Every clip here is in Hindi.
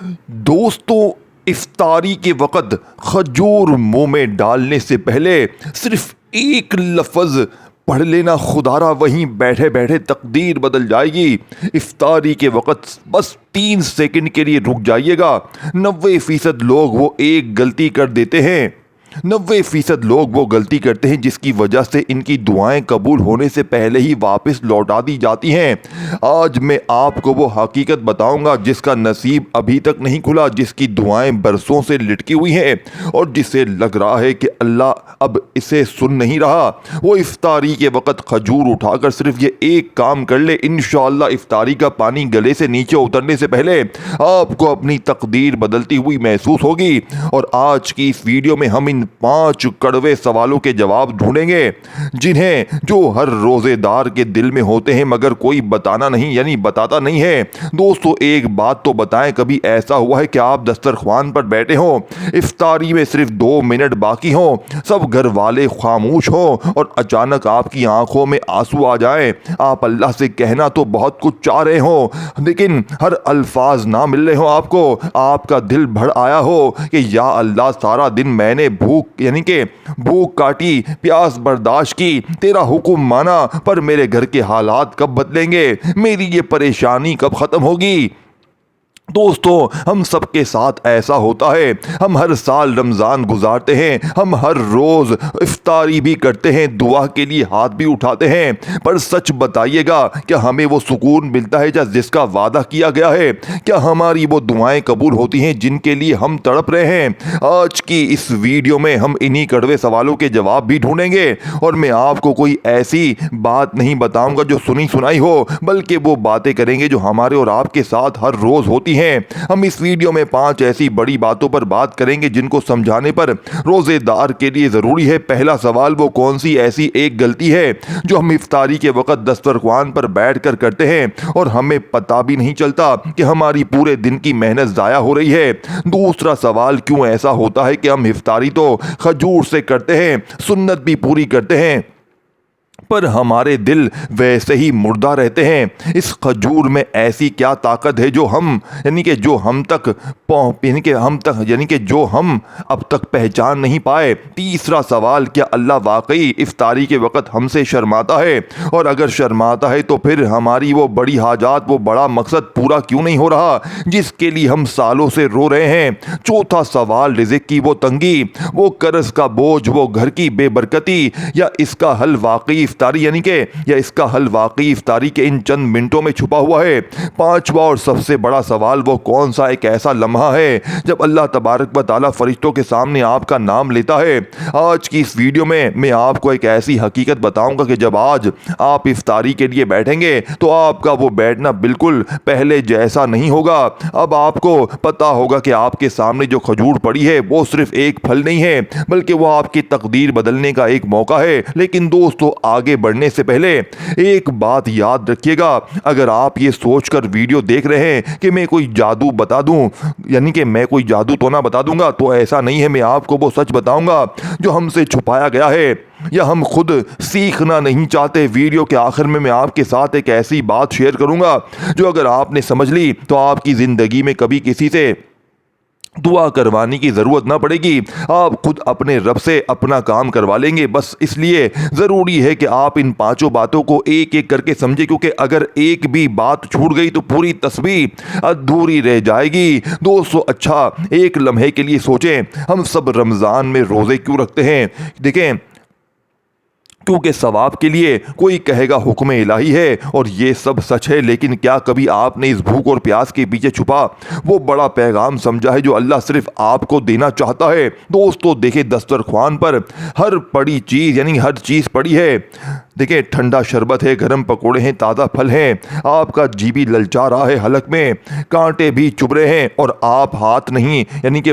दोस्तों, इफ्तारी के वक़्त खजूर मुंह में डालने से पहले सिर्फ एक लफ्ज़ पढ़ लेना, खुदारा वहीं बैठे बैठे तकदीर बदल जाएगी। इफ्तारी के वक़्त बस 3 सेकंड के लिए रुक जाइएगा। 90% लोग वो एक गलती कर देते हैं। 90% लोग वो गलती करते हैं जिसकी वजह से इनकी दुआएं कबूल होने से पहले ही वापस लौटा दी जाती हैं। आज मैं आपको वो हकीकत बताऊंगा जिसका नसीब अभी तक नहीं खुला, जिसकी दुआएं बरसों से लिटकी हुई हैं और जिसे लग रहा है कि अल्लाह अब इसे सुन नहीं रहा। वो इफ्तारी के वक़्त खजूर उठाकर सिर्फ ये एक काम कर ले, इंशाअल्लाह इफ्तारी का पानी गले से नीचे उतरने से पहले आपको अपनी तकदीर बदलती हुई महसूस होगी। और आज की इस वीडियो में हम इन 5 कड़वे सवालों के जवाब ढूंढेंगे जिन्हें जो हर रोजेदार के दिल में होते हैं मगर कोई बताता नहीं है। दोस्तों, एक बात तो बताएं, कभी ऐसा हुआ है कि आप दस्तरख्वान पर बैठे हो, इफ्तारी में सिर्फ 2 मिनट बाकी हो, सब घर वाले खामोश हो और अचानक आपकी आंखों में आंसू आ जाएं। आप अल्लाह से कहना तो बहुत कुछ चाह रहे हो लेकिन हर अल्फाज ना मिल रहे हो आपको। आपका दिल भर आया हो कि या अल्लाह, सारा दिन मैंने भूख काटी, प्यास बर्दाश्त की, तेरा हुक्म माना, पर मेरे घर के हालात कब बदलेंगे, मेरी ये परेशानी कब खत्म होगी। दोस्तों, हम सबके साथ ऐसा होता है। हम हर साल रमज़ान गुजारते हैं, हम हर रोज़ इफ्तारी भी करते हैं, दुआ के लिए हाथ भी उठाते हैं, पर सच बताइएगा, क्या हमें वो सुकून मिलता है जिसका वादा किया गया है? क्या हमारी वो दुआएं कबूल होती हैं जिनके लिए हम तड़प रहे हैं? आज की इस वीडियो में हम इन्हीं कड़वे सवालों के जवाब भी ढूंढेंगे और मैं आपको कोई ऐसी बात नहीं बताऊंगा जो सुनी सुनाई हो, बल्कि वो बातें करेंगे जो हमारे और आपके साथ हर रोज़ होती हैं। हम इस वीडियो में 5 ऐसी बड़ी बातों पर बात करेंगे जिनको समझाने पर रोजेदार के लिए जरूरी है। पहला सवाल, वो कौन सी ऐसी एक गलती है जो हम इफ्तारी के वक्त दस्तरख्वान पर बैठकर करते हैं और हमें पता भी नहीं चलता कि हमारी पूरे दिन की मेहनत जाया हो रही है। दूसरा सवाल, क्यों ऐसा होता है कि हम इफ्तारी तो खजूर से करते हैं, सुन्नत भी पूरी करते हैं, पर हमारे दिल वैसे ही मुर्दा रहते हैं। इस खजूर में ऐसी क्या ताकत है जो हम अब तक पहचान नहीं पाए। तीसरा सवाल, क्या अल्लाह वाकई इफ्तारी के वक़्त हमसे शर्माता है, और अगर शर्माता है तो फिर हमारी वो बड़ी हाजात, वो बड़ा मकसद पूरा क्यों नहीं हो रहा जिसके लिए हम सालों से रो रहे हैं। चौथा सवाल, रिज़्क़ की वो तंगी, वो कर्ज का बोझ, वो घर की बेबरकती, या इसका हल वाकई इफ्तारी के इन चंद मिनटों में छुपा हुआ है। पांचवा और सबसे बड़ा सवाल, वो कौन सा एक ऐसा लम्हा है जब अल्लाह तबारक व तआला फरिश्तों के सामने आपका नाम लेता है। आज की इस वीडियो में मैं आपको एक ऐसी हकीकत बताऊंगा कि जब आज आप इफ्तारी के लिए बैठेंगे तो आपका वो बैठना बिल्कुल पहले जैसा नहीं होगा। अब आपको पता होगा कि आपके सामने जो खजूर पड़ी है वो सिर्फ एक फल नहीं है, बल्कि वो आपकी तकदीर बदलने का एक मौका है। लेकिन दोस्तों, आगे बढ़ने से पहले एक बात याद रखिएगा, अगर आप ये सोचकर वीडियो देख रहे हैं कि मैं कोई जादू बता दूं, मैं कोई जादू तो ना बता दूंगा, तो ऐसा नहीं है। मैं आपको वो सच बताऊंगा जो हमसे छुपाया गया है या हम खुद सीखना नहीं चाहते। वीडियो के आखिर में मैं आपके साथ एक ऐसी बात शेयर करूंगा जो अगर आपने समझ ली तो आपकी जिंदगी में कभी किसी से दुआ करवाने की ज़रूरत ना पड़ेगी, आप खुद अपने रब से अपना काम करवा लेंगे। बस इसलिए ज़रूरी है कि आप इन 5 बातों को एक एक करके समझें, क्योंकि अगर एक भी बात छूट गई तो पूरी तस्वीर अधूरी रह जाएगी। दोस्तों, अच्छा, एक लम्हे के लिए सोचें, हम सब रमज़ान में रोज़े क्यों रखते हैं? देखें, क्योंकि सवाब के लिए, कोई कहेगा हुक्म इलाही है, और ये सब सच है, लेकिन क्या कभी आपने इस भूख और प्यास के पीछे छुपा वो बड़ा पैगाम समझा है जो अल्लाह सिर्फ आपको देना चाहता है? दोस्तों, देखें, दस्तरख्वान पर हर चीज़ पड़ी है। देखिए, ठंडा शरबत है, गर्म पकोड़े हैं, ताज़ा फल हैं, आपका जी भी ललचा रहा है, हलक में कांटे भी चुभ रहे हैं, और आप हाथ नहीं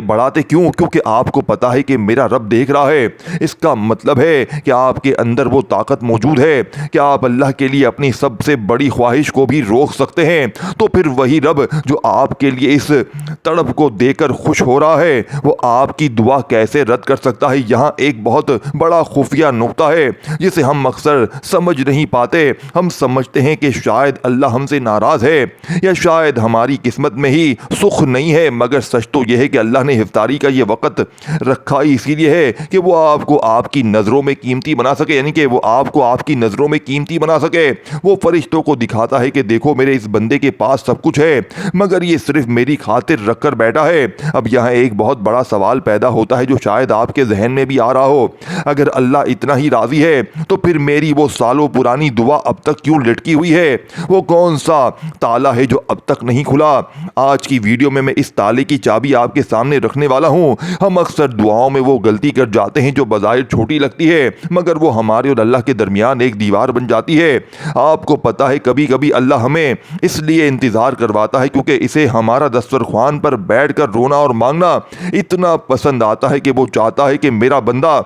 बढ़ाते। क्यों? क्योंकि आपको पता है कि मेरा रब देख रहा है। इसका मतलब है कि आपके अंदर वो ताकत मौजूद है कि आप अल्लाह के लिए अपनी सबसे बड़ी ख्वाहिश को भी रोक सकते हैं। तो फिर वही रब जो आपके लिए इस तड़प को देकर खुश हो रहा है, वो आपकी दुआ कैसे रद्द कर सकता है? यहाँ एक बहुत बड़ा खुफिया नुक्ता है जिसे हम अक्सर समझ नहीं पाते। हम समझते हैं कि शायद अल्लाह हमसे नाराज़ है या शायद हमारी किस्मत में ही सुख नहीं है, मगर सच तो यह है कि अल्लाह ने इफ्तारी का ये वक़्त रखा ही इसीलिए है कि वो आपको आपकी नज़रों में कीमती बना सके, यानी कि वो आपको आपकी नज़रों में कीमती बना सके। वो फरिश्तों को दिखाता है कि देखो मेरे इस बंदे के पास सब कुछ है, मगर ये सिर्फ मेरी खातिर रख कर बैठा है। अब यहाँ एक बहुत बड़ा सवाल पैदा होता है जो शायद आपके जहन में भी आ रहा हो, अगर अल्लाह इतना ही राज़ी है तो फिर मेरी वो सालों पुरानी दुआ अब तक क्यों लटकी हुई है? वो कौन सा ताला है जो अब तक नहीं खुला? आज की वीडियो में मैं इस ताले की चाबी आपके सामने रखने वाला हूँ। हम अक्सर दुआओं में वो गलती कर जाते हैं जो बज़ाहिर छोटी लगती है, मगर वो हमारे और अल्लाह के दरमियान एक दीवार बन जाती है। आपको पता है कभी कभी अल्लाह हमें इसलिए इंतज़ार करवाता है क्योंकि इसे हमारा दस्तरख्वान पर बैठ कर रोना और मांगना इतना पसंद आता है कि वो चाहता है कि मेरा बंदा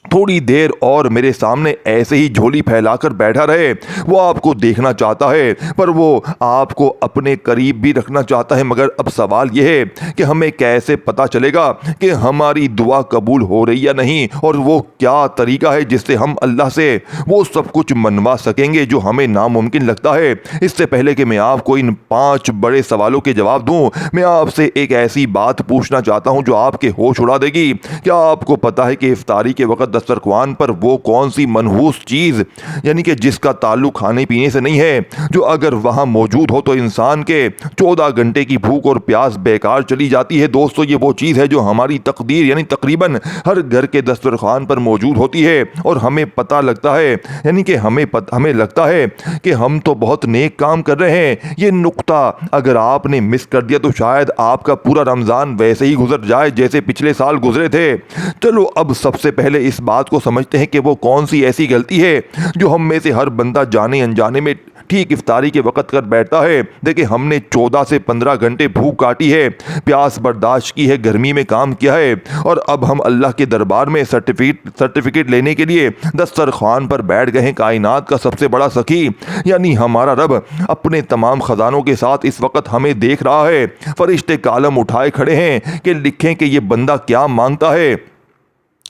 थोड़ी देर और मेरे सामने ऐसे ही झोली फैलाकर बैठा रहे। वो आपको देखना चाहता है, पर वो आपको अपने करीब भी रखना चाहता है। मगर अब सवाल यह है कि हमें कैसे पता चलेगा कि हमारी दुआ कबूल हो रही या नहीं, और वो क्या तरीका है जिससे हम अल्लाह से वो सब कुछ मनवा सकेंगे जो हमें नामुमकिन लगता है। इससे पहले कि मैं आपको इन 5 बड़े सवालों के जवाब दूं, मैं आपसे एक ऐसी बात पूछना चाहता हूं जो आपके होश उड़ा देगी। क्या आपको पता है कि इफ्तारी के वक्त दस्तरख्वान पर वो कौन सी मनहूस चीज़, यानी कि जिसका ताल्लुक खाने पीने से नहीं है, जो अगर वहाँ मौजूद हो तो इंसान के 14 घंटे की भूख और प्यास बेकार चली जाती है? दोस्तों, ये वो चीज़ है जो हमारी तकदीर यानी तकरीबन हर घर के दस्तरख्वान पर मौजूद होती है, और हमें पता लगता है, यानी कि हमें लगता है कि हम तो बहुत नेक काम कर रहे हैं। ये नुक्ता अगर आपने मिस कर दिया तो शायद आपका पूरा रमज़ान वैसे ही गुजर जाए जैसे पिछले साल गुजरे थे। चलो अब सबसे पहले इस बात को समझते हैं कि वो कौन सी ऐसी गलती है जो हम में से हर बंदा जाने अनजाने में ठीक इफ्तारी के वक्त कर बैठता है। देखिए, हमने 14 से 15 घंटे भूख काटी है, प्यास बर्दाश्त की है, गर्मी में काम किया है, और अब हम अल्लाह के दरबार में सर्टिफिकेट लेने के लिए दस्तरख्वान पर बैठ गए हैं। कायनात का सबसे बड़ा सखी यानी हमारा रब अपने तमाम खजानों के साथ इस वक्त हमें देख रहा है। फरिश्ते कालम उठाए खड़े हैं कि लिखें कि ये बंदा क्या मांगता है।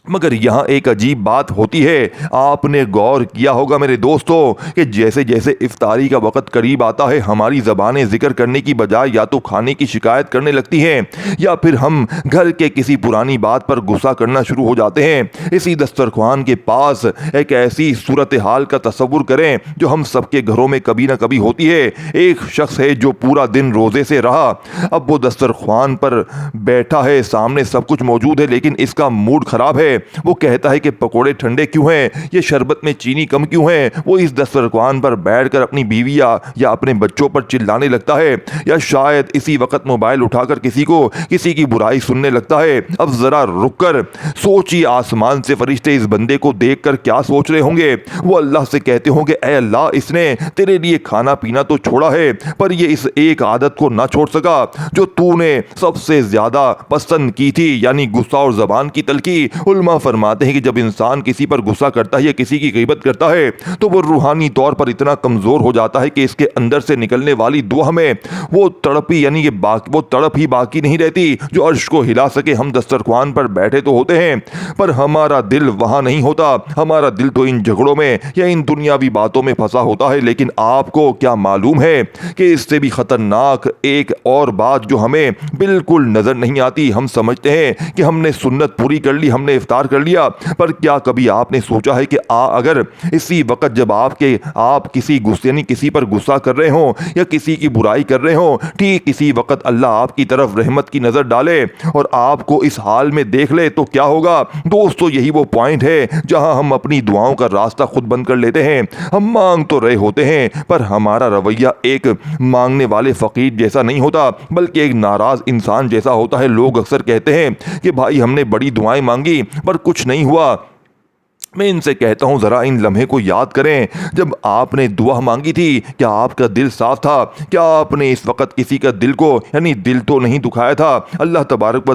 मगर यहाँ एक अजीब बात होती है। आपने गौर किया होगा मेरे दोस्तों कि जैसे जैसे इफ्तारी का वक़्त करीब आता है, हमारी ज़बानें जिक्र करने की बजाय या तो खाने की शिकायत करने लगती हैं, या फिर हम घर के किसी पुरानी बात पर गुस्सा करना शुरू हो जाते हैं। इसी दस्तरख्वान के पास एक ऐसी सूरत हाल का तसव्वुर करें जो हम सबके घरों में कभी ना कभी होती है। एक शख्स है जो पूरा दिन रोज़े से रहा, अब वो दस्तरख्वान पर बैठा है, सामने सब कुछ मौजूद है, लेकिन इसका मूड ख़राब है। वो कहता है कि पकोड़े ठंडे क्यों हैं, ये शरबत में चीनी कम क्यों है। वो इस दस्तरख्वान पर बैठकर अपनी बीवी या अपने बच्चों पर चिल्लाने लगता है, या शायद इसी वक्त मोबाइल उठाकर किसी की बुराई सुनने लगता है। अब जरा रुककर सोचिए, आसमान से फरिश्ते इस बंदे को देखकर क्या सोच रहे होंगे। वो अल्लाह से कहते होंगे, ऐ अल्लाह, इसने तेरे लिए खाना पीना तो छोड़ा है, पर ये इस एक आदत को ना छोड़ सका जो तूने सबसे ज्यादा पसंद की थी, यानी गुस्सा और जबान की तलखी। उलमा फरमाते हैं कि जब इंसान किसी पर गुस्सा करता है या किसी की गीबत करता है तो वो रूहानी तौर पर इतना कमज़ोर हो जाता है कि इसके अंदर से निकलने वाली दुआ में वो तड़पी यानी वो तड़प ही बाकी नहीं रहती जो अर्श को हिला सके। हम दस्तरख्वान पर बैठे तो होते हैं, पर हमारा दिल वहाँ नहीं होता। हमारा दिल तो इन झगड़ों में या इन दुनियावी बातों में फंसा होता है। लेकिन आपको क्या मालूम है कि इससे भी ख़तरनाक एक और बात जो हमें बिल्कुल नज़र नहीं आती। हम समझते हैं कि हमने सुन्नत पूरी कर ली, हमने इफ्तार कर लिया, पर क्या कभी आपने सोचा है कि अगर इसी वक्त जब आप किसी पर गुस्सा कर रहे हो या किसी की बुराई कर रहे हो, ठीक इसी वक्त अल्लाह आपकी तरफ रहमत की नजर डाले और आपको इस हाल में देख ले तो क्या होगा? दोस्तों, यही वो पॉइंट है जहां हम अपनी दुआओं का रास्ता खुद बंद कर लेते हैं। हम मांग तो रहे होते हैं, पर हमारा रवैया एक मांगने वाले फकीर जैसा नहीं होता, बल्कि एक नाराज इंसान जैसा होता है। लोग अक्सर कहते हैं कि भाई हमने बड़ी दुआएं मांगी पर कुछ नहीं हुआ। मैं इनसे कहता हूँ, ज़रा इन लम्हे को याद करें जब आपने दुआ मांगी थी, क्या आपका दिल साफ था? क्या आपने इस वक्त किसी का दिल को यानी दिल तो नहीं दुखाया था? अल्लाह तबारक व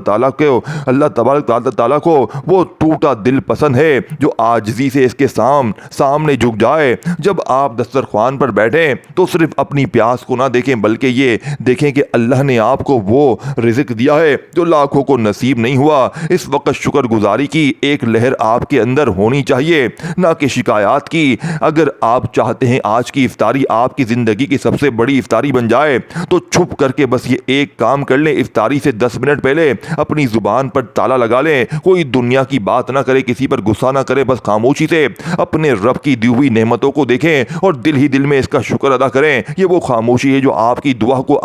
ताला को वो टूटा दिल पसंद है जो आजिज़ी से इसके सामने झुक जाए। जब आप दस्तरख्वान पर बैठें तो सिर्फ अपनी प्यास को ना देखें, बल्कि ये देखें कि अल्लाह ने आपको वो रिज़्क़ दिया है जो लाखों को नसीब नहीं हुआ। इस वक्त शुक्रगुजारी की एक लहर आपके अंदर होनी चाहिए, ना कि शिकायत की। अगर आप चाहते हैं आज की इफ्तारी आपकी ज़िंदगी की सबसे बड़ी इफ्तारी बन जाए तो छुप करके बस ये एक काम कर लें, इफ्तारी से 10 मिनट पहले अपनी ज़ुबान पर ताला लगा लें। कोई दुनिया की बात ना करे, किसी पर गुस्सा ना करे, बस खामोशी से अपने रब की दी हुई नेमतों को देखें और दिल ही दिल में इसका शुक्र अदा करें। ये वो खामोशी है जो आपकी दुआ को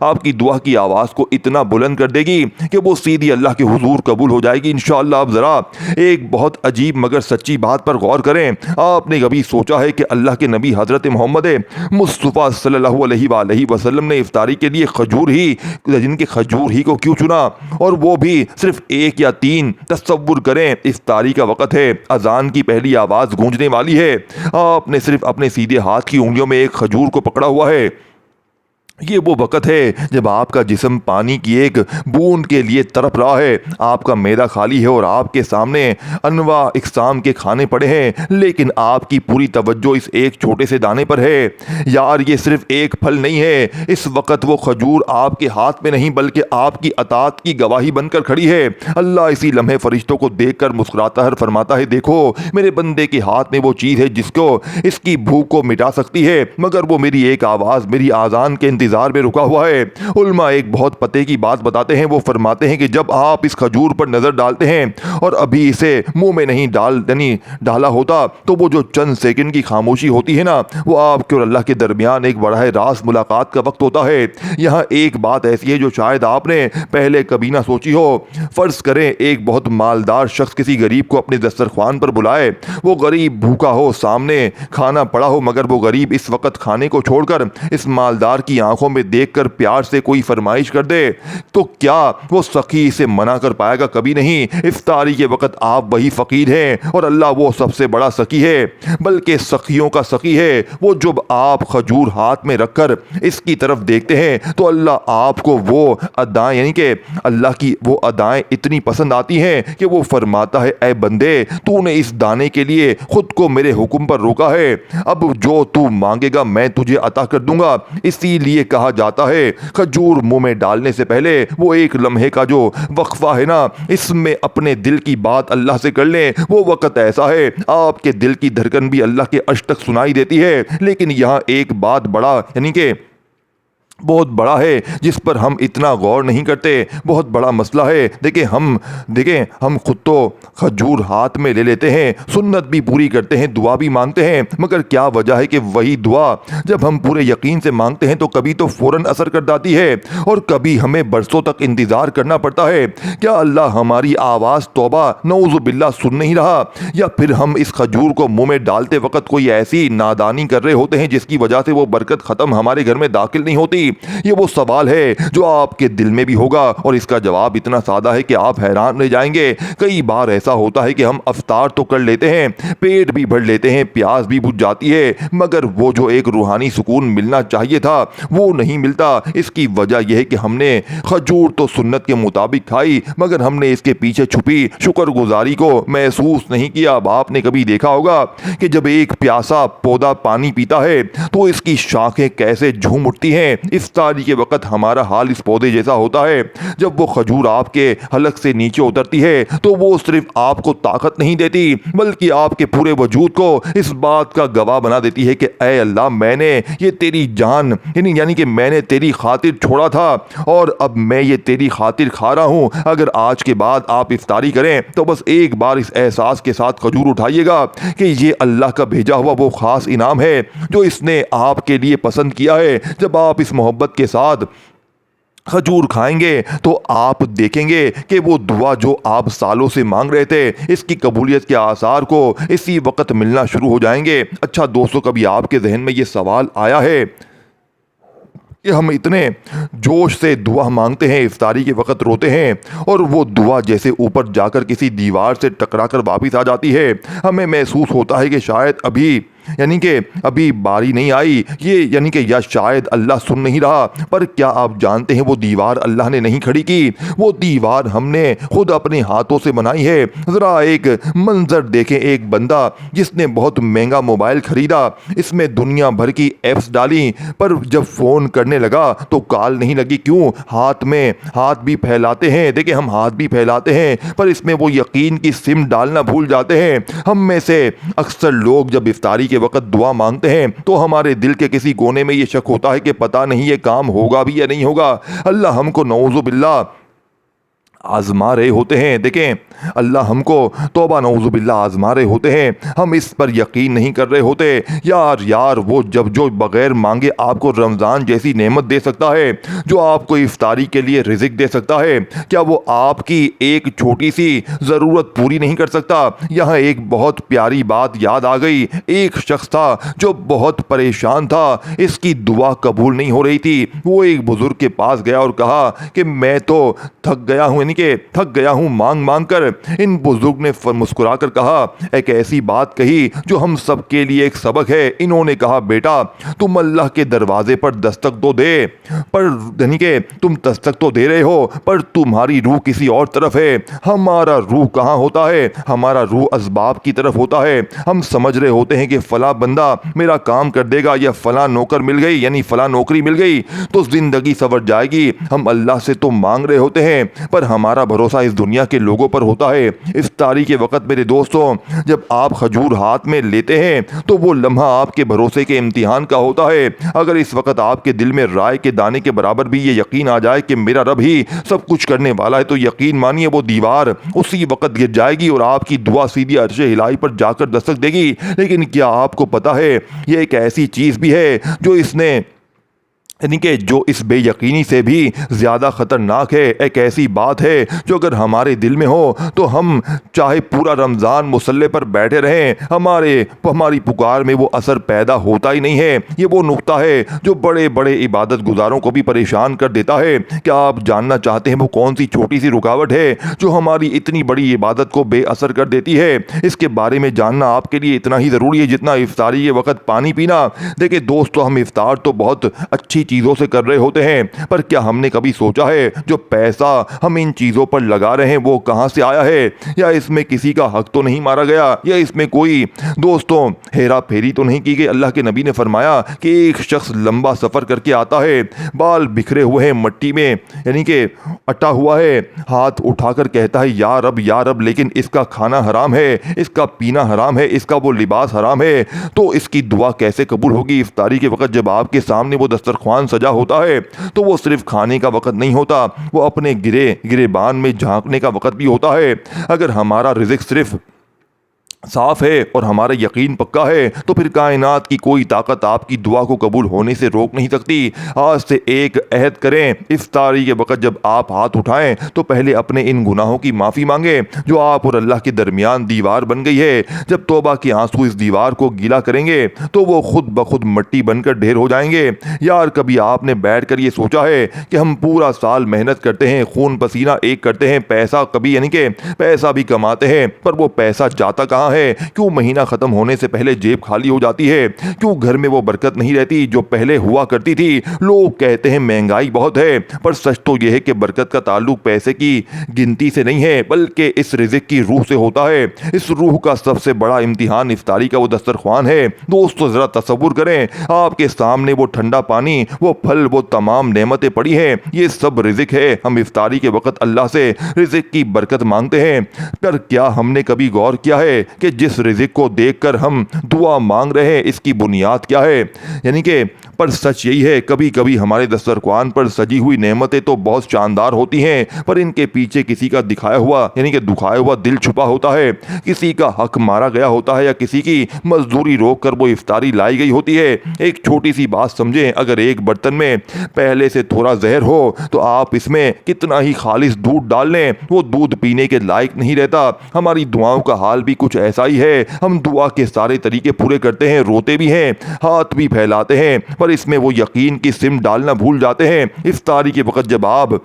आपकी दुआ की आवाज़ को इतना बुलंद कर देगी कि वो सीधी अल्लाह के हुजूर कबूल हो जाएगी इंशाअल्लाह। आप ज़रा एक बहुत अजीब मगर सच्ची बात पर गौर करें। आपने कभी सोचा है कि अल्लाह के नबी हज़रत मोहम्मद मुस्तफ़ा सल्लल्लाहु अलैहि वसल्लम ने इफ्तारी के लिए खजूर ही को क्यों चुना, और वो भी सिर्फ 1 या 3? तसव्वुर करें, इफ्तारी का वक़्त है, अजान की पहली आवाज़ गूंजने वाली है, आपने सिर्फ अपने सीधे हाथ की उंगलियों में एक खजूर को पकड़ा हुआ है। ये वो वक़्त है जब आपका जिस्म पानी की एक बूंद के लिए तड़प रहा है, आपका मैदा खाली है और आपके सामने अनवा इक़साम के खाने पड़े हैं, लेकिन आपकी पूरी तवज्जो इस एक छोटे से दाने पर है। यार ये सिर्फ एक फल नहीं है, इस वक़्त वो खजूर आपके हाथ में नहीं बल्कि आपकी अताअत की गवाही बनकर खड़ी है। अल्लाह इसी लम्हे फरिश्तों को देख कर मुस्कुराता है, फरमाता है, देखो मेरे बंदे के हाथ में वो चीज़ है जिसको इसकी भूख को मिटा सकती है, मगर वो मेरी एक आवाज़, मेरी आज़ान के इंतजार में रुका हुआ है। उल्मा एक बहुत पते की बात बताते हैं, वो फरमाते हैं कि जब आप इस खजूर पर नजर डालते हैं और अभी इसे मुंह में नहीं डाला होता तो वो जो चंद सेकंड की खामोशी होती है ना, वो आपके और अल्लाह के दरमियान एक बड़ा रास मुलाकात का वक्त होता है। यहाँ एक बात ऐसी है जो शायद आपने पहले कभी ना सोची हो। फर्ज करें एक बहुत मालदार शख्स किसी गरीब को अपने दस्तरख्वान पर बुलाए, वो गरीब भूखा हो, सामने खाना पड़ा हो, मगर वो गरीब इस वक्त खाने को छोड़कर इस मालदार की आंखों में देखकर प्यार से कोई फरमाइश कर दे, तो क्या वो सखी इसे मना कर पाएगा? कभी नहीं। इफ्तारी के वक्त आप वही फकीर हैं और अल्लाह वो सबसे बड़ा सखी है, बल्कि सखियों का सखी है। वो जब आप खजूर हाथ में रखकर इसकी तरफ देखते हैं तो अल्लाह आपको वो अदाएं, यानी कि अल्लाह की वो अदाएं इतनी पसंद आती हैं कि वो फरमाता है, ऐ बंदे तूने इस दाने के लिए खुद को मेरे हुक्म पर रोका है, अब जो तू मांगेगा मैं तुझे अता कर दूंगा। इसीलिए कहा जाता है खजूर मुंह में डालने से पहले वो एक लम्हे का जो वक्फा है ना, इसमें अपने दिल की बात अल्लाह से कर लें। वो वक्त ऐसा है आपके दिल की धड़कन भी अल्लाह के अर्श तक सुनाई देती है। लेकिन यहाँ एक बात बड़ा, यानी कि बहुत बड़ा है जिस पर हम इतना गौर नहीं करते, बहुत बड़ा मसला है। देखें हम खुद तो खजूर हाथ में ले लेते हैं, सुन्नत भी पूरी करते हैं, दुआ भी मांगते हैं, मगर क्या वजह है कि वही दुआ जब हम पूरे यकीन से मांगते हैं तो कभी तो फ़ौरन असर कर जाती है और कभी हमें बरसों तक इंतज़ार करना पड़ता है। क्या अल्लाह हमारी आवाज़ तौबा नऊज़ु बिल्लाह सुन नहीं रहा, या फिर हम इस खजूर को मुँह में डालते वक्त कोई ऐसी नादानी कर रहे होते हैं जिसकी वजह से वो बरकत ख़त्म हमारे घर में दाखिल नहीं होती? ये वो सवाल है जो आपके दिल में भी होगा और इसका जवाब इतना सादा है कि आप हैरान रह जाएंगे। कई बार ऐसा होता है कि हम अफ्तार तो कर लेते हैं, पेट भी भर लेते हैं, प्यास भी बुझ जाती है, मगर वो जो एक रूहानी सुकून मिलना चाहिए था वो नहीं मिलता। इसकी वजह यह है कि हमने खजूर तो सुन्नत के मुताबिक खाई, मगर हमने इसके पीछे छुपी शुक्रगुजारी को महसूस नहीं किया। अब आपने कभी देखा होगा कि जब एक प्यासा पौधा पानी पीता है तो इसकी शाखें कैसे झूम उठती हैं। इफ्तारी के वक्त हमारा हाल इस पौधे जैसा होता है। जब वो खजूर आपके हलक से नीचे उतरती है तो वो सिर्फ आपको ताकत नहीं देती बल्कि आपके पूरे वजूद को इस बात का गवाह बना देती है कि ऐ अल्लाह, मैंने ये तेरी जान यानी कि मैंने तेरी खातिर छोड़ा था और अब मैं ये तेरी खातिर खा रहा हूँ। अगर आज के बाद आप इफ्तारी करें तो बस एक बार इस एहसास के साथ खजूर उठाइएगा कि ये अल्लाह का भेजा हुआ वो ख़ास इनाम है जो इसने आपके लिए पसंद किया है। जब आप इस मोहब्बत के साथ खजूर खाएंगे तो आप देखेंगे कि वो दुआ जो आप सालों से मांग रहे थे इसकी कबूलियत के आसार को इसी वक्त मिलना शुरू हो जाएंगे। अच्छा दोस्तों, कभी आपके जहन में ये सवाल आया है कि हम इतने जोश से दुआ मांगते हैं, इफ्तारी के वक्त रोते हैं और वो दुआ जैसे ऊपर जाकर किसी दीवार से टकरा कर वापस आ जाती है। हमें महसूस होता है कि शायद अभी यानी कि अभी बारी नहीं आई, ये यानी कि या शायद अल्लाह सुन नहीं रहा। पर क्या आप जानते हैं वो दीवार अल्लाह ने नहीं खड़ी की, वो दीवार हमने खुद अपने हाथों से बनाई है। ज़रा एक मंजर देखें, एक बंदा जिसने बहुत महंगा मोबाइल खरीदा, इसमें दुनिया भर की ऐप्स डाली, पर जब फ़ोन करने लगा तो कॉल नहीं लगी। क्यों? हाथ भी फैलाते हैं, देखिए हम हाथ भी फैलाते हैं पर इसमें वो यकीन की सिम डालना भूल जाते हैं। हम में से अक्सर लोग जब इफ्तारी के वक्त दुआ मांगते हैं तो हमारे दिल के किसी कोने में ये शक होता है कि पता नहीं ये काम होगा भी या नहीं होगा। अल्लाह हमको नऊज़ु बिल्लाह आजमा रहे होते हैं। देखें, अल्लाह हमको तौबा नऊज़ु बिल्लाह आजमा रहे होते हैं, हम इस पर यकीन नहीं कर रहे होते। यार वो जब जो बग़ैर मांगे आपको रमज़ान जैसी नेमत दे सकता है, जो आपको इफ्तारी के लिए रिज़्क दे सकता है, क्या वो आपकी एक छोटी सी ज़रूरत पूरी नहीं कर सकता? यहाँ एक बहुत प्यारी बात याद आ गई। एक शख्स था जो बहुत परेशान था, इसकी दुआ कबूल नहीं हो रही थी। वो एक बुज़ुर्ग के पास गया और कहा कि मैं तो थक गया हूँ, यानी कि थक गया हूँ मांग मांग कर। इन बुजुर्ग ने मुस्कुरा कर कहा, एक ऐसी बात कही जो हम सब के लिए एक सबक है। इन्होंने कहा, बेटा तुम अल्लाह के दरवाजे पर दस्तक तो दे, पर यानी कि तुम दस्तक तो दे रहे हो पर तुम्हारी रूह किसी और तरफ है। हमारा रूह कहाँ होता है? हमारा रूह असबाब की तरफ होता है। हम समझ रहे होते हैं कि फला बंदा मेरा काम कर देगा या फला नौकर मिल गई, यानी फला नौकरी मिल गई तो जिंदगी संवर जाएगी। हम अल्लाह से तो मांग रहे होते हैं पर हमारा भरोसा इस दुनिया के लोगों पर होता है। इफ्तारी के वक्त मेरे दोस्तों, जब आप खजूर हाथ में लेते हैं तो वो लम्हा आपके भरोसे के इम्तिहान का होता है। अगर इस वक्त आपके दिल में राय के दाने के बराबर भी ये यकीन आ जाए कि मेरा रब ही सब कुछ करने वाला है, तो यकीन मानिए वो दीवार उसी वक्त गिर जाएगी और आपकी दुआ सीधी अर्शे हिलाई पर जाकर दस्तक देगी। लेकिन क्या आपको पता है ये एक ऐसी चीज़ भी है जो इसने यानी कि जो इस बेयकीनी से भी ज़्यादा ख़तरनाक है। एक ऐसी बात है जो अगर हमारे दिल में हो तो हम चाहे पूरा रमज़ान मुसल्ले पर बैठे रहें, हमारी पुकार में वो असर पैदा होता ही नहीं है। ये वो नुक्ता है जो बड़े बड़े इबादत गुजारों को भी परेशान कर देता है। क्या आप जानना चाहते हैं वो कौन सी छोटी सी रुकावट है जो हमारी इतनी बड़ी इबादत को बेअसर कर देती है? इसके बारे में जानना आपके लिए इतना ही ज़रूरी है जितना इफ्तारी के वक्त पानी पीना। देखिए दोस्तों, हम इफ्तार तो बहुत अच्छी चीज़ों से कर रहे होते हैं, पर क्या हमने कभी सोचा है जो पैसा हम इन चीज़ों पर लगा रहे हैं वो कहाँ से आया है? या इसमें किसी का हक तो नहीं मारा गया? या इसमें कोई दोस्तों हेरा फेरी तो नहीं की गई? अल्लाह के नबी ने फरमाया कि एक शख्स लंबा सफ़र करके आता है, बाल बिखरे हुए हैं मट्टी में, यानी कि अटा हुआ है, हाथ उठाकर कहता है या रब, लेकिन इसका खाना हराम है, इसका पीना हराम है, इसका वो लिबास हराम है, तो इसकी दुआ कैसे कबूल होगी? इफ्तारी के वक्त जब आपके सामने वो दस्तरख्वान सजा होता है तो वो सिर्फ खाने का वक्त नहीं होता, वो अपने गिरेबान में झांकने का वक्त भी होता है। अगर हमारा रिज़्क सिर्फ साफ है और हमारा यकीन पक्का है तो फिर कायनात की कोई ताकत आपकी दुआ को कबूल होने से रोक नहीं सकती। आज से एक अहद करें, इफ्तारी के वक्त जब आप हाथ उठाएं तो पहले अपने इन गुनाहों की माफ़ी मांगें जो आप और अल्लाह के दरमियान दीवार बन गई है। जब तौबा के आंसू इस दीवार को गीला करेंगे तो वो खुद ब खुद मट्टी बनकर ढेर हो जाएंगे। यार, कभी आपने बैठ कर ये सोचा है कि हम पूरा साल मेहनत करते हैं, खून पसीना एक करते हैं, पैसा कभी यानी कि पैसा भी कमाते हैं, पर वो पैसा जाता कहाँ है? क्यों महीना खत्म होने से पहले जेब खाली हो जाती है? क्यों घर में वो बरकत नहीं रहती जो पहले हुआ करती थी? लोग कहते हैं महंगाई बहुत है, पर सच तो यह है कि बरकत का ताल्लुक पैसे की गिनती से नहीं है बल्कि इस रिज़्क की रूह से होता है। इस रूह का सबसे बड़ा इम्तिहान इफ्तारी का वो दस्तरख्वान है। दोस्तों, जरा तसव्वुर करें, आपके सामने वो ठंडा पानी, वो फल, वो तमाम नेमतें पड़ी हैं, ये सब रिज़्क है। हम इफ्तारी के वक्त अल्लाह से रिज़्क की बरकत मांगते हैं, पर क्या हमने कभी गौर किया है कि जिस रिज़्क को देखकर हम दुआ मांग रहे हैं इसकी बुनियाद क्या है? यानी कि पर सच यही है, कभी कभी हमारे दस्तरख्वान पर सजी हुई नेमतें तो बहुत शानदार होती हैं, पर इनके पीछे किसी का दिखाया हुआ यानी कि दुखाया हुआ दिल छुपा होता है। किसी का हक मारा गया होता है या किसी की मजदूरी रोक कर वो इफ्तारी लाई गई होती है। एक छोटी सी बात समझें, अगर एक बर्तन में पहले से थोड़ा जहर हो तो आप इसमें कितना ही खालिस दूध डाल लें, वो दूध पीने के लायक नहीं रहता। हमारी दुआओं का हाल भी कुछ ऐसा ही है। हम दुआ के सारे तरीके पूरे करते हैं, रोते भी हैं, हाथ भी फैलाते हैं, पर इसमें वो यकीन की सिम डालना भूल जाते हैं। इफ्तारी के वक्त जब आप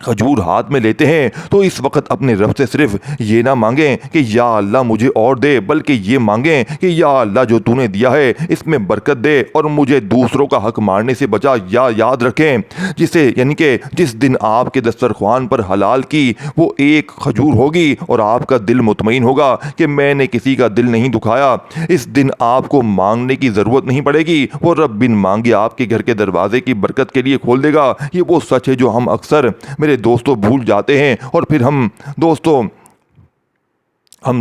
खजूर हाथ में लेते हैं तो इस वक्त अपने रब से सिर्फ ये ना मांगें कि या अल्लाह मुझे और दे, बल्कि ये मांगें कि या अल्लाह जो तूने दिया है इसमें बरकत दे और मुझे दूसरों का हक मारने से बचा। या याद रखें, जिसे यानी कि जिस दिन आपके दस्तरख्वान पर हलाल की वो एक खजूर होगी और आपका दिल मुतमईन होगा कि मैंने किसी का दिल नहीं दुखाया, इस दिन आपको मांगने की ज़रूरत नहीं पड़ेगी। वो रब बिन मांगे आपके घर के दरवाजे की बरकत के लिए खोल देगा। ये वो सच है जो हम अक्सर मेरे दोस्तों भूल जाते हैं और फिर हम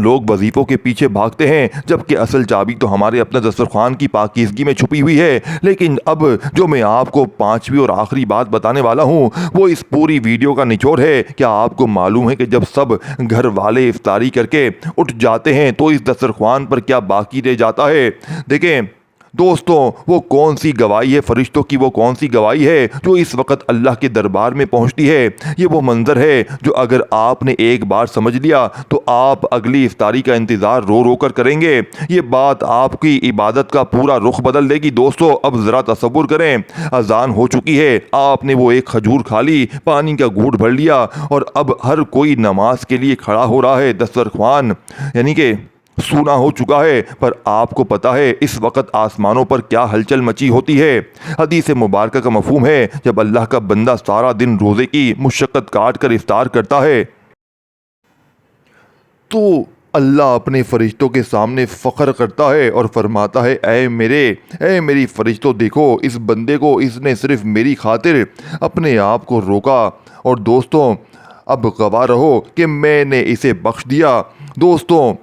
लोग वजीफ़ों के पीछे भागते हैं, जबकि असल चाबी तो हमारे अपने दस्तरख्वान की पाकीज़गी में छुपी हुई है। लेकिन अब जो मैं आपको पांचवी और आखिरी बात बताने वाला हूँ वो इस पूरी वीडियो का निचोड़ है। क्या आपको मालूम है कि जब सब घर वाले इफ्तारी करके उठ जाते हैं तो इस दस्तरख्वान पर क्या बाकी रह जाता है? देखें दोस्तों, वो कौन सी गवाही है, फरिश्तों की वो कौन सी गवाही है जो इस वक्त अल्लाह के दरबार में पहुंचती है। ये वो मंजर है जो अगर आपने एक बार समझ लिया तो आप अगली इफ्तारी का इंतज़ार रो रो कर करेंगे। ये बात आपकी इबादत का पूरा रुख बदल देगी। दोस्तों, अब ज़रा तसव्वुर करें, अजान हो चुकी है, आपने वो एक खजूर खा ली, पानी का घूंट भर लिया और अब हर कोई नमाज के लिए खड़ा हो रहा है। दस्तरख्वान यानी कि सूना हो चुका है, पर आपको पता है इस वक्त आसमानों पर क्या हलचल मची होती है। हदीस मुबारक का मफहूम है, जब अल्लाह का बंदा सारा दिन रोज़े की मुशक्क़त काट कर इफ्तार करता है तो अल्लाह अपने फरिश्तों के सामने फ़ख्र करता है और फरमाता है, ऐ मेरी फरिश्तों, देखो इस बंदे को, इसने सिर्फ मेरी खातिर अपने आप को रोका और दोस्तों अब गवाह रहो कि मैंने इसे बख्श दिया। दोस्तों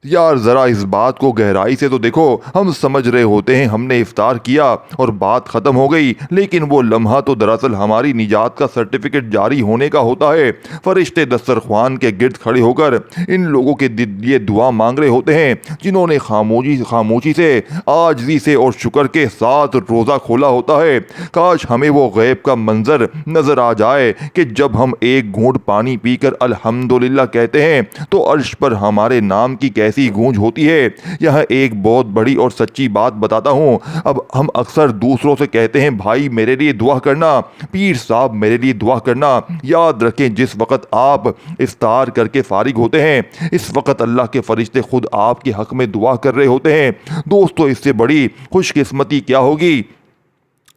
यार, ज़रा इस बात को गहराई से तो देखो। हम समझ रहे होते हैं हमने इफ्तार किया और बात ख़त्म हो गई, लेकिन वो लम्हा तो दरअसल हमारी निजात का सर्टिफिकेट जारी होने का होता है। फरिश्ते दस्तरख्वान के गिर्द खड़े होकर इन लोगों के लिए दुआ मांग रहे होते हैं जिन्होंने खामोशी से, आजिज़ी से और शुक्र के साथ रोज़ा खोला होता है। काश हमें वो गैब का मंजर नज़र आ जाए कि जब हम एक घूंट पानी पीकर अल्हम्दुलिल्लाह कहते हैं तो अर्श पर हमारे नाम की कैसी गूंज होती है। यह एक बहुत बड़ी और सच्ची बात बताता हूँ। अब हम अक्सर दूसरों से कहते हैं, भाई मेरे लिए दुआ करना, पीर साहब मेरे लिए दुआ करना। याद रखें, जिस वक्त आप इफ्तार करके फारिग होते हैं इस वक्त अल्लाह के फरिश्ते खुद आपके हक में दुआ कर रहे होते हैं। दोस्तों, इससे बड़ी खुशकिस्मती क्या होगी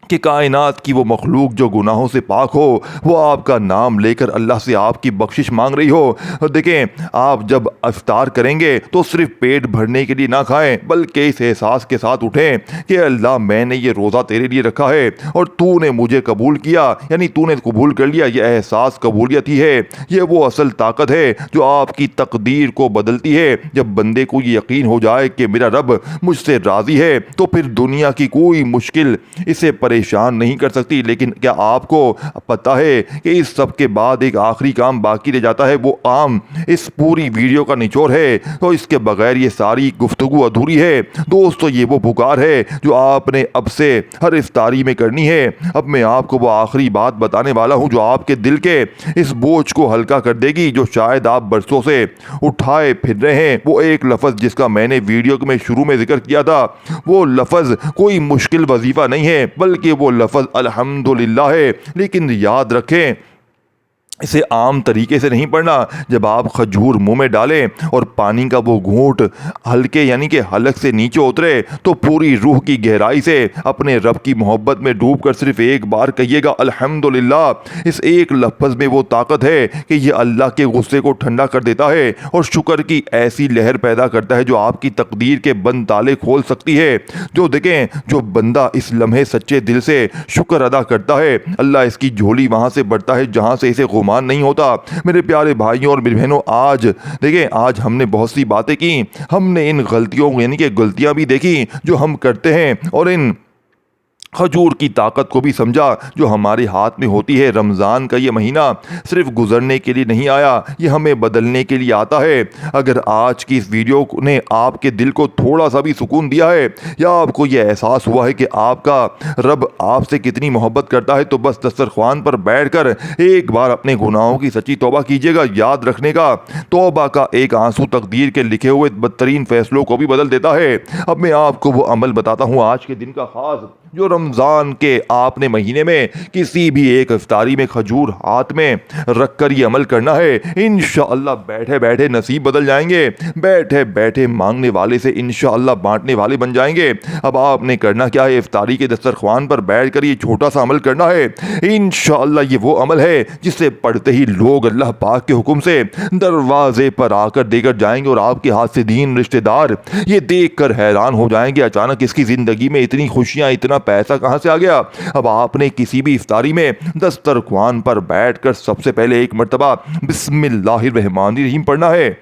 कि कायनात की वो मखलूक जो गुनाहों से पाक हो वो आपका नाम लेकर अल्लाह से आपकी बख्शिश मांग रही हो। देखें, आप जब इफ्तार करेंगे तो सिर्फ पेट भरने के लिए ना खाएं, बल्कि इस एहसास के साथ उठें कि अल्लाह मैंने ये रोज़ा तेरे लिए रखा है और तूने मुझे कबूल किया, यानी तूने कबूल कर लिया। यह एहसास कबूलियत ही है। ये वो असल ताकत है जो आपकी तकदीर को बदलती है। जब बंदे को ये यकीन हो जाए कि मेरा रब मुझसे राज़ी है तो फिर दुनिया की कोई मुश्किल इसे परेशान नहीं कर सकती। लेकिन क्या आपको पता है कि इस सब के बाद एक आखिरी काम बाकी रह जाता है? वो काम इस पूरी वीडियो का निचोड़ है, तो इसके बगैर ये सारी गुफ्तगू अधूरी है। दोस्तों, ये वो पुकार है जो आपने अब से हर इफ्तारी में करनी है। अब मैं आपको वो आखिरी बात बताने वाला हूँ जो आपके दिल के इस बोझ को हल्का कर देगी जो शायद आप बरसों से उठाए फिर रहे हैं। वो एक लफ्ज़ जिसका मैंने वीडियो में शुरू में जिक्र किया था, वो लफ्ज़ कोई मुश्किल वजीफ़ा नहीं है, बल्कि वो लफ्ज़ अल्हम्दुलिल्लाह है। लेकिन याद रखें, इसे आम तरीके से नहीं पढ़ना। जब आप खजूर मुंह में डालें और पानी का वो घूंट हल्के यानी कि हलक से नीचे उतरे तो पूरी रूह की गहराई से अपने रब की मोहब्बत में डूबकर सिर्फ एक बार कहिएगा अल्हम्दुलिल्लाह। इस एक लफ्ज़ में वो ताकत है कि ये अल्लाह के गुस्से को ठंडा कर देता है और शुक्र की ऐसी लहर पैदा करता है जो आपकी तकदीर के बंद ताले खोल सकती है। जो देखें, जो बंदा इस लम्हे सच्चे दिल से शुक्र अदा करता है, अल्लाह इसकी झोली वहाँ से बढ़ता है जहाँ से इसे नहीं होता। मेरे प्यारे भाइयों और बहनों, आज देखिए, आज हमने बहुत सी बातें की, हमने इन गलतियों यानी कि गलतियां भी देखी जो हम करते हैं और इन खजूर की ताकत को भी समझा जो हमारे हाथ में होती है। रमज़ान का ये महीना सिर्फ गुजरने के लिए नहीं आया, ये हमें बदलने के लिए आता है। अगर आज की इस वीडियो ने आपके दिल को थोड़ा सा भी सुकून दिया है या आपको ये एहसास हुआ है कि आपका रब आपसे कितनी मोहब्बत करता है, तो बस दस्तरख्वान पर बैठकर एक बार अपने गुनाहों की सच्ची तौबा कीजिएगा। याद रखने का, तौबा का एक आंसू तकदीर के लिखे हुए बदतरीन फैसलों को भी बदल देता है। अब मैं आपको वो अमल बताता हूँ आज के दिन का खास जो रमज़ान के आपने महीने में किसी भी एक इफ्तारी में खजूर हाथ में रख कर ये अमल करना है, इंशाअल्लाह बैठे बैठे नसीब बदल जाएंगे, बैठे बैठे मांगने वाले से इंशाअल्लाह बांटने वाले बन जाएंगे। अब आपने करना क्या है, इफ्तारी के दस्तरख्वान पर बैठ कर ये छोटा सा अमल करना है। इंशाअल्लाह ये वो अमल है जिसे पढ़ते ही लोग अल्लाह पाक के हुक्म से दरवाजे पर आकर देकर जाएंगे और आपके हाथ से दीन रिश्तेदार ये देख कर हैरान हो जाएंगे, अचानक इसकी ज़िंदगी में इतनी खुशियाँ, इतना पैसा कहाँ से आ गया। अब आपने किसी भी इफ्तारी में दस्तरख्वान पर बैठकर सबसे पहले एक मर्तबा बिस्मिल्लाहिर्रहमानिर्रहीम पढ़ना है।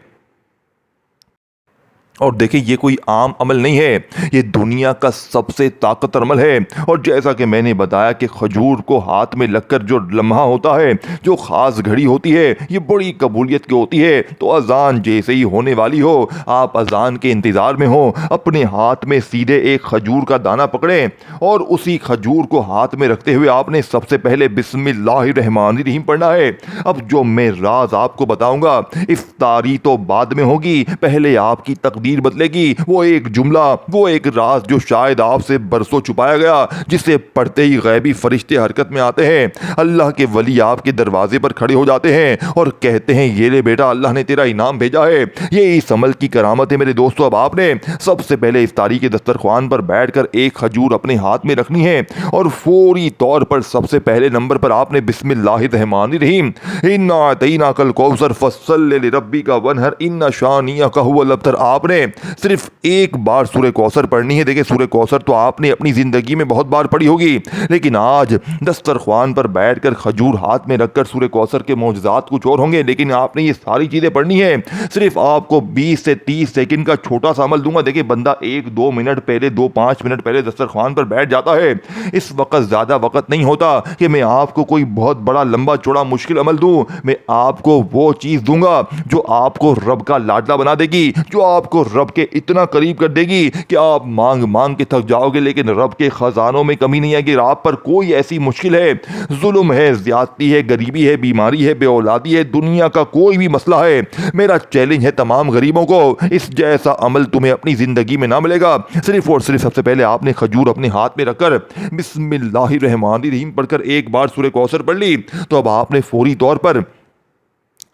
और देखिए ये कोई आम अमल नहीं है, ये दुनिया का सबसे ताकतवर अमल है। और जैसा कि मैंने बताया कि खजूर को हाथ में लगकर जो लम्हा होता है, जो ख़ास घड़ी होती है, ये बड़ी कबूलियत की होती है। तो अजान जैसे ही होने वाली हो, आप अजान के इंतज़ार में हो, अपने हाथ में सीधे एक खजूर का दाना पकड़ें और उसी खजूर को हाथ में रखते हुए आपने सबसे पहले बिस्मिल्लाहिर्रहमानिर्रहीम पढ़ना है। अब जो मैं राज आपको बताऊंगा, इफ्तारी तो बाद में होगी, पहले आपकी तकदीर बदलेगी। वो एक जुमला, वो एक राज जो शायद आपसे बरसों छुपाया गया, जिसे पढ़ते ही गैबी फरिश्ते हरकत में आते हैं, अल्लाह के वली आपके दरवाजे पर खड़े हो जाते हैं और कहते हैं ये ले बेटा, अल्लाह ने तेरा इनाम भेजा है। ये इस अमल की करामत है मेरे दोस्तों। अब आपने सबसे पहले इफ्तारी के दस्तरख्वान पर बैठकर एक खजूर अपने हाथ में रखनी है और फौरी तौर पर सबसे पहले नंबर पर आपने बिस्मिल्लाहिर्रहमानिर्रहीम इन्ना अतैना कल कौसर फस्सल्लि लिरब्बिका वनहर इन्ना शानियका हुवल अब्तर, आपने सिर्फ एक बार सूरह कौसर पढ़नी है। देखिए सूरह कौसर तो आपने अपनी जिंदगी में बहुत बार पढ़ी होगी, लेकिन आज दस्तरख्वान पर बैठकर खजूर हाथ में रखकर सूरह कौसर के मौजज़ात कुछ और होंगे, लेकिन आपने ये सारी चीजें पढ़नी है। सिर्फ आपको 20 से 30 सेकंड का छोटा सा अमल दूंगा। देखिए बंदा 1-2 मिनट पहले, 2-5 मिनट पहले दस्तरख्वान पर बैठ जाता है। इस वक्त ज्यादा वक्त नहीं होता कि मैं आपको कोई बहुत बड़ा लंबा चौड़ा मुश्किल अमल दूं। मैं आपको वो चीज दूंगा जो आपको रब का लाडला बना देगी, जो आपको रब के इतना करीब कर देगी कि आप मांग मांग के थक जाओगे, लेकिन रब के खजानों में कमी नहीं आएगी। आप पर कोई ऐसी मुश्किल है, जुल्म है, ज्यादती है, गरीबी है, बीमारी है, बेऔलादी है, दुनिया का कोई भी मसला है, मेरा चैलेंज है तमाम गरीबों को, इस जैसा अमल तुम्हें अपनी जिंदगी में ना मिलेगा। सिर्फ और सिर्फ सबसे पहले आपने खजूर अपने हाथ में रखकर बिस्मिल्लाहिर्रहमानिर्रहीम पढ़कर एक बार सूरह कौसर पढ़ ली, तो अब आपने फौरी तौर पर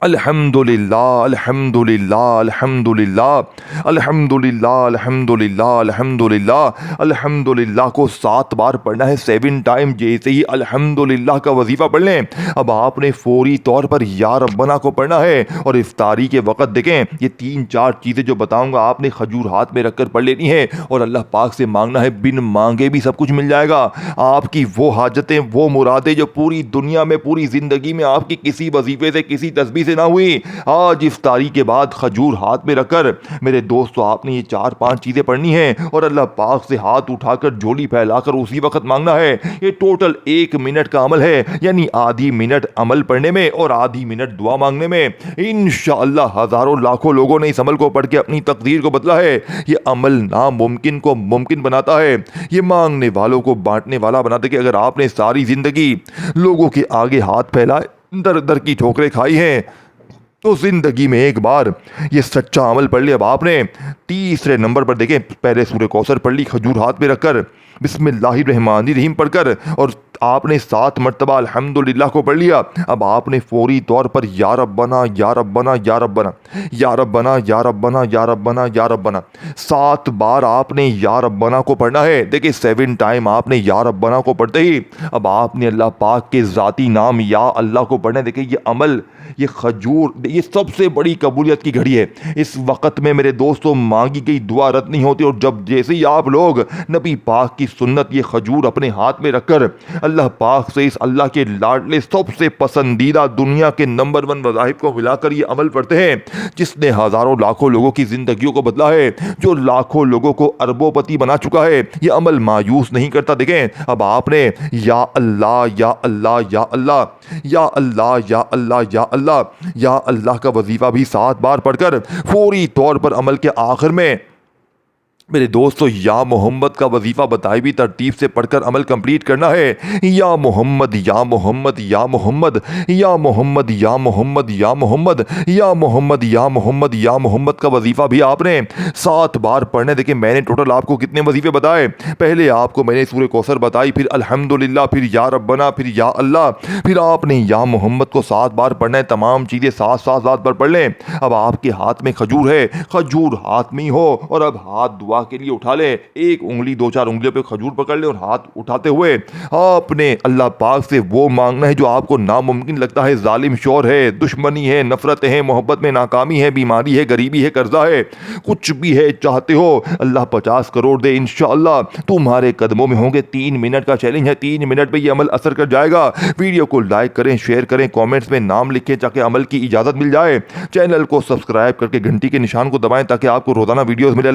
अल्हम्दुलिल्लाह अल्हम्दुलिल्लाह अल्हम्दुलिल्लाह अल्हम्दुलिल्लाह अल्हम्दुलिल्लाह अल्हम्दुलिल्लाह अल्हम्दुलिल्लाह को 7 बार पढ़ना है, 7 टाइम। जैसे ही अल्हम्दुलिल्लाह का वजीफा पढ़ लें, अब आपने फौरी तौर पर या रब्बना को पढ़ना है। और इफ्तारी के वक्त देखें, ये 3-4 चीज़ें जो बताऊंगा आपने खजूर हाथ में रखकर पढ़ लेनी है और अल्लाह पाक से मांगना है, बिन मांगे भी सब कुछ मिल जाएगा। आपकी वो हाजतें, वो मुरादें जो पूरी दुनिया में, पूरी ज़िंदगी में आपकी किसी वजीफे से, किसी तस्बीह से ना हुई, आज इफ्तारी के बाद खजूर हाथ में रखकर मेरे दोस्तों आपने ये 4-5 चीजें पढ़नी है और अल्लाह पाक से हाथ उठाकर झोली फैलाकर उसी वक्त मांगना है। ये टोटल 1 मिनट का अमल है, यानी आधी मिनट अमल पढ़ने में और आधी मिनट दुआ मांगने में। इंशाअल्लाह हजारों लाखों लोगों ने इस अमल को पढ़ के अपनी तकदीर को बदला है। ये अमल नामुमकिन को मुमकिन बनाता है, ये मांगने वालों को बांटने वाला बनाता है। कि अगर आपने सारी जिंदगी लोगों के आगे हाथ फैलाए, दर दर की ठोकरें खाई हैं, तो जिंदगी में एक बार ये सच्चा अमल पढ़ लिया। अब आपने तीसरे नंबर पर देखें, पहले सूरह कौसर पढ़ ली खजूर हाथ में रखकर, बिस्मिल्लाहिर्रहमानिर्रहीम पढ़कर, और आपने 7 मरतबा अल्हम्दुलिल्लाह को पढ़ लिया। अब आपने फौरी तौर पर या रब्बना या रब्बना या रब्बना या रब्बना या रब्बना या रब्बना या रब्बना 7 बार आपने या रब्बना को पढ़ना है। देखिए 7 टाइम आपने या रब्बना को पढ़ते ही अब आपने अल्लाह पाक के ज़ाती नाम या अल्लाह को पढ़ना है। देखिए ये अमल, ये खजूर, ये सबसे बड़ी कबूलियत की घड़ी है। इस वक्त में मेरे दोस्तों मांगी गई दुआ रद्द नहीं होती। और जब जैसे ही आप लोग नबी पाक की सुन्नत ये खजूर अपने हाथ में रखकर अल्लाह पाक से, इस अल्लाह के लाडले सबसे पसंदीदा दुनिया के नंबर 1 वज़ाइफ को मिलाकर ये अमल पढ़ते हैं, जिसने हज़ारों लाखों लोगों की ज़िंदगियों को बदला है, जो लाखों लोगों को अरबोपति बना चुका है, ये अमल मायूस नहीं करता। देखें अब आपने या अल्लाह या अल्लाह या अल्लाह या अल्लाह या अल्लाह या अल्लाह या अल्लाह का वजीफा भी 7 बार पढ़कर फौरी तौर पर अमल के आखिर में मेरे दोस्तों, या मोहम्मद का वजीफ़ा बताई भी तरतीब से पढ़कर अमल कंप्लीट करना है। या मोहम्मद या मोहम्मद या मोहम्मद या मोहम्मद या मोहम्मद या मोहम्मद या मोहम्मद या मोहम्मद या मोहम्मद का वजीफ़ा भी आपने 7 बार पढ़ने। देखिए मैंने टोटल आपको कितने वजीफ़े बताए। पहले आपको मैंने सूरह कौसर बताई, फिर अल्हम्दुलिल्लाह, फिर या रब्बना, फिर या अल्लाह, फिर आपने या मोहम्मद को 7 बार पढ़ना है। तमाम चीज़ें 7 बार पढ़ लें। अब आपके हाथ में खजूर है, खजूर हाथ में ही हो और अब हाथ दुआ के लिए उठा ले। एक उंगली 2-4 उंगलियों पे खजूर पकड़ ले और हाथ उठाते हुए आपने अल्लाह पाक से वो मांगना है जो आपको नामुमकिन लगता है। जालिम शौहर है, दुश्मनी है, नफरत है, मोहब्बत में नाकामी है, बीमारी है, गरीबी है, कर्जा है, कुछ भी है चाहते हो अल्लाह 50 करोड़ दे, इंशाअल्लाह तुम्हारे कदमों में होंगे। 3 मिनट का चैलेंज है, 3 मिनट में ये अमल असर कर जाएगा। वीडियो को लाइक करें, शेयर करें, कमेंट्स में नाम लिखें ताकि अमल की इजाज़त मिल जाए। चैनल को सब्सक्राइब करके घंटी के निशान को दबाएं ताकि आपको रोज़ाना वीडियोस मिले।